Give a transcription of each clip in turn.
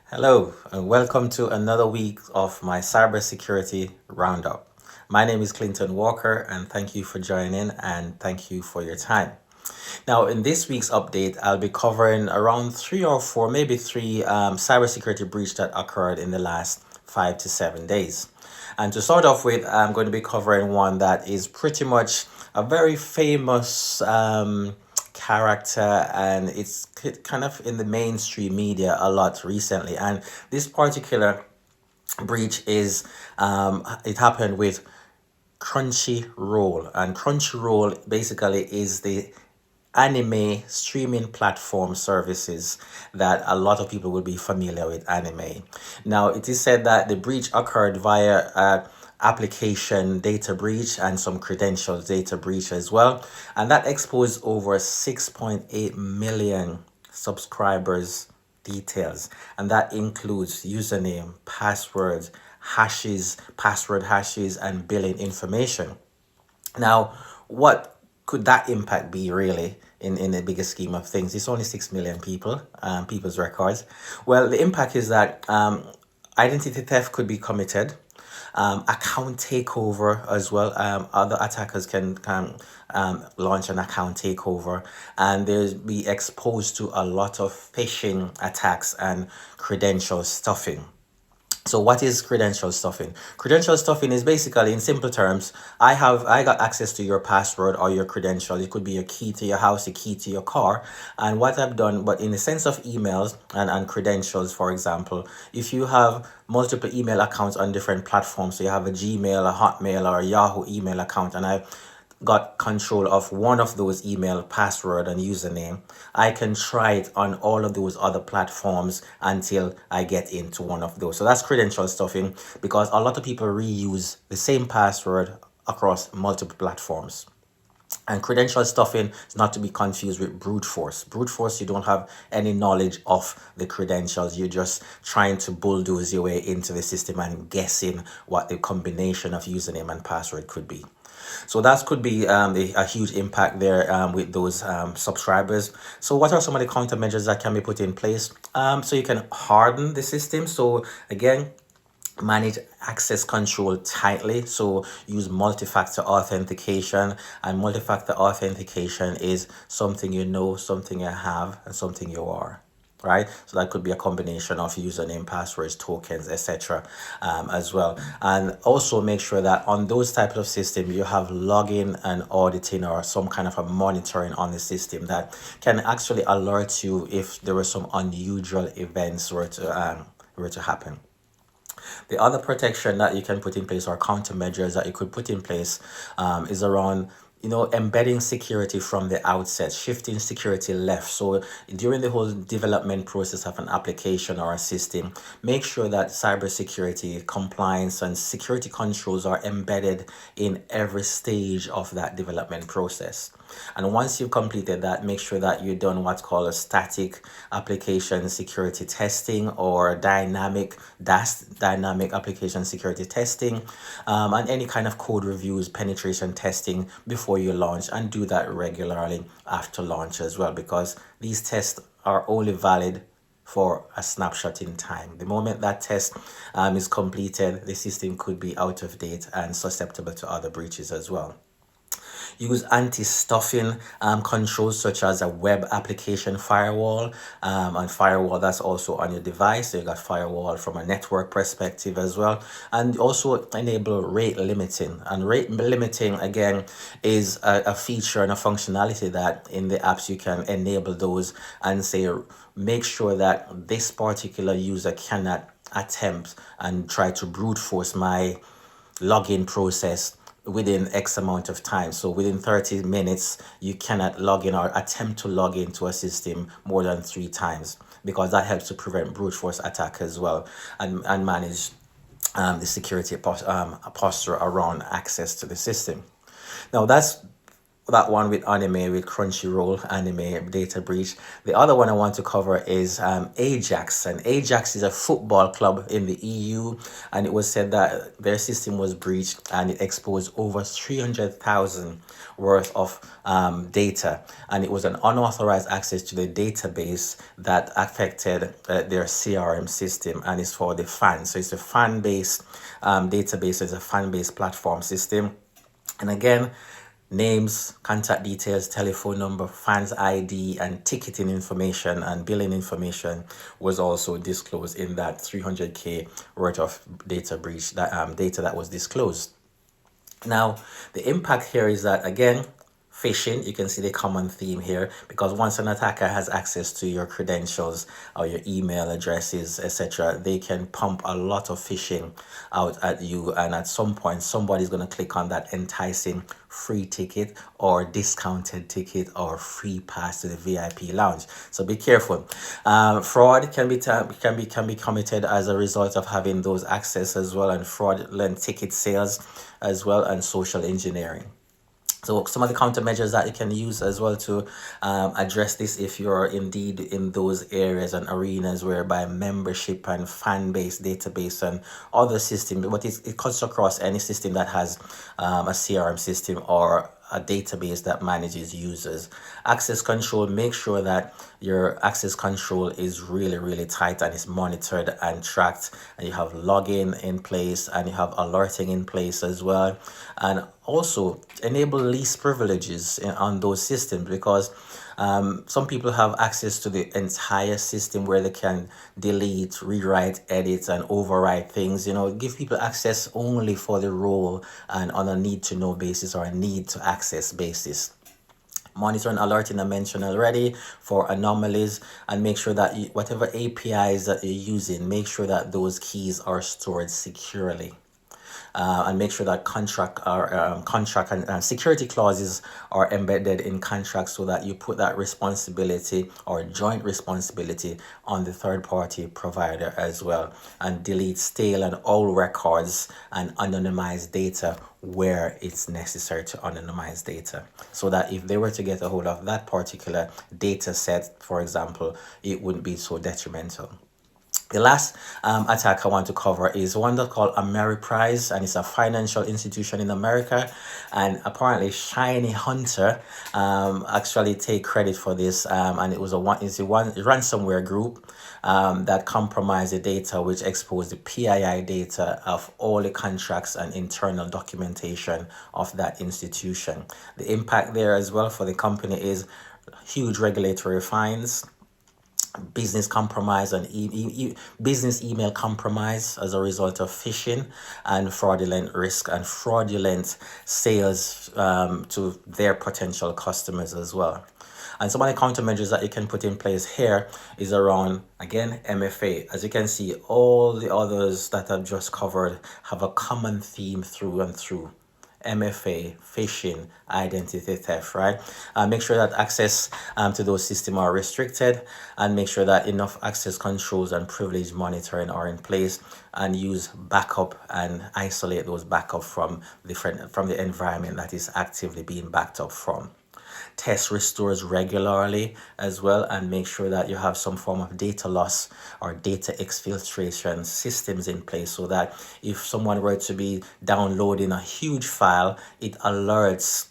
Hello, and welcome to another week of my Cybersecurity Roundup. My name is Clinton Walker, and thank you for joining and thank you for your time. Now, in this week's update, I'll be covering around three or four, maybe three cybersecurity breach that occurred in the last 5 to 7 days. And to start off with, I'm going to be covering one that is pretty much a very famous character, and it's kind of in the mainstream media a lot recently. And this particular breach is it happened with Crunchyroll, and Crunchyroll basically is the anime streaming platform services that a lot of people will be familiar with anime. Now, it is said that the breach occurred via application data breach and some credentials data breach as well, and that exposed over 6.8 million subscribers details, and that includes username, passwords, hashes, password hashes, and billing information. Now, what could that impact be really in the bigger scheme of things? It's only 6 million people, people's records. Well, the impact is that identity theft could be committed, account takeover as well. Other attackers can launch an account takeover, and they'll be exposed to a lot of phishing attacks and credential stuffing. So what is credential stuffing? Credential stuffing is basically, in simple terms, I got access to your password or your credential. It could be your key to your house, a key to your car. And what I've done, but in the sense of emails and credentials, for example, if you have multiple email accounts on different platforms, so you have a Gmail, a Hotmail, or a Yahoo email account, and I got control of one of those email password and username, I can try it on all of those other platforms until I get into one of those. So that's credential stuffing, because a lot of people reuse the same password across multiple platforms. And credential stuffing is not to be confused with brute force. Brute force, you don't have any knowledge of the credentials. You're just trying to bulldoze your way into the system and guessing what the combination of username and password could be. So that could be a huge impact there with those subscribers. So what are some of the countermeasures that can be put in place? So you can harden the system. So again, manage access control tightly. So use multi-factor authentication, and multi-factor authentication is something you know, something you have, and something you are. Right, so that could be a combination of username, passwords, tokens, etc. As well. And also make sure that on those types of systems you have login and auditing, or some kind of a monitoring on the system that can actually alert you if there were some unusual events were to happen. The other protection that you can put in place, or countermeasures that you could put in place, is around embedding security from the outset, shifting security left. So during the whole development process of an application or a system, make sure that cybersecurity compliance and security controls are embedded in every stage of that development process. And once you've completed that, make sure that you've done what's called a static application security testing, or dynamic DAST, dynamic application security testing, and any kind of code reviews, penetration testing before you launch, and do that regularly after launch as well, because these tests are only valid for a snapshot in time. The moment that test is completed, the system could be out of date and susceptible to other breaches as well. Use anti-stuffing controls, such as a web application firewall, and firewall that's also on your device. So you got firewall from a network perspective as well. And also enable rate limiting. And rate limiting, again, is a feature and a functionality that in the apps you can enable those and say, make sure that this particular user cannot attempt and try to brute force my login process within X amount of time. So within 30 minutes, you cannot log in or attempt to log into a system more than 3 times, because that helps to prevent brute force attack as well, and manage the security posture around access to the system. Now, that's that one with anime, with Crunchyroll anime data breach. The other one I want to cover is Ajax. And Ajax is a football club in the EU, and it was said that their system was breached and it exposed over 300,000 worth of data, and it was an unauthorized access to the database that affected their CRM system, and it's for the fans. So it's a fan based database, it's a fan based platform system. And again, names, contact details, telephone number, fans ID, and ticketing information and billing information was also disclosed in that 300k worth of data breach, that data that was disclosed. Now, the impact here is that, again, phishing, you can see the common theme here, because once an attacker has access to your credentials or your email addresses, etc., they can pump a lot of phishing out at you, and at some point somebody's going to click on that enticing free ticket or discounted ticket or free pass to the VIP lounge. So be careful. Fraud can be committed as a result of having those access as well, and fraudulent ticket sales as well, and social engineering. So some of the countermeasures that you can use as well to address this, if you're indeed in those areas and arenas whereby membership and fan-based database and other systems, but it cuts across any system that has a CRM system or a database that manages users. Access control, make sure that your access control is really tight and is monitored and tracked, and you have login in place and you have alerting in place as well. And also enable least privileges on those systems, because some people have access to the entire system where they can delete, rewrite, edit, and overwrite things. Give people access only for the role and on a need to know basis or a need to access basis. Monitor and alerting I mentioned already for anomalies, and make sure that whatever APIs that you're using, make sure that those keys are stored securely. And make sure that contract and security clauses are embedded in contracts, so that you put that responsibility or joint responsibility on the third party provider as well. And delete stale and old records and anonymize data where it's necessary to anonymize data, so that if they were to get a hold of that particular data set, for example, it wouldn't be so detrimental. The last attack I want to cover is one that's called Ameriprise, and it's a financial institution in America. And apparently, Shiny Hunter actually take credit for this. And it was a ransomware group that compromised the data, which exposed the PII data of all the contracts and internal documentation of that institution. The impact there as well for the company is huge regulatory fines, business compromise, and business email compromise as a result of phishing and fraudulent risk and fraudulent sales to their potential customers as well. And some of the countermeasures that you can put in place here is around, again, MFA. As you can see, all the others that I've just covered have a common theme through and through. MFA, phishing, identity theft, right? Make sure that access to those systems are restricted, and make sure that enough access controls and privilege monitoring are in place, and use backup and isolate those backup from the environment that is actively being backed up from. Test restores regularly as well, and make sure that you have some form of data loss or data exfiltration systems in place, so that if someone were to be downloading a huge file, it alerts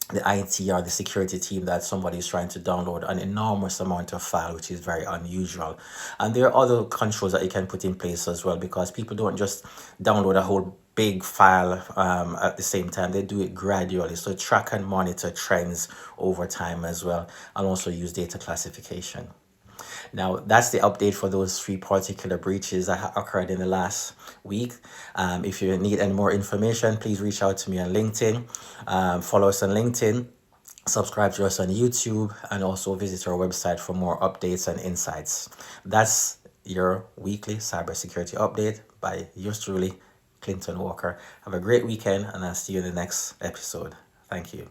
the IT or the security team that somebody is trying to download an enormous amount of file, which is very unusual. And there are other controls that you can put in place as well, because people don't just download a whole big file at the same time. They do it gradually. So track and monitor trends over time as well, and also use data classification. Now, that's the update for those 3 particular breaches that occurred in the last week. If you need any more information, please reach out to me on LinkedIn. Follow us on LinkedIn. Subscribe to us on YouTube, and also visit our website for more updates and insights. That's your weekly cybersecurity update by yours truly, Clinton Walker. Have a great weekend, and I'll see you in the next episode. Thank you.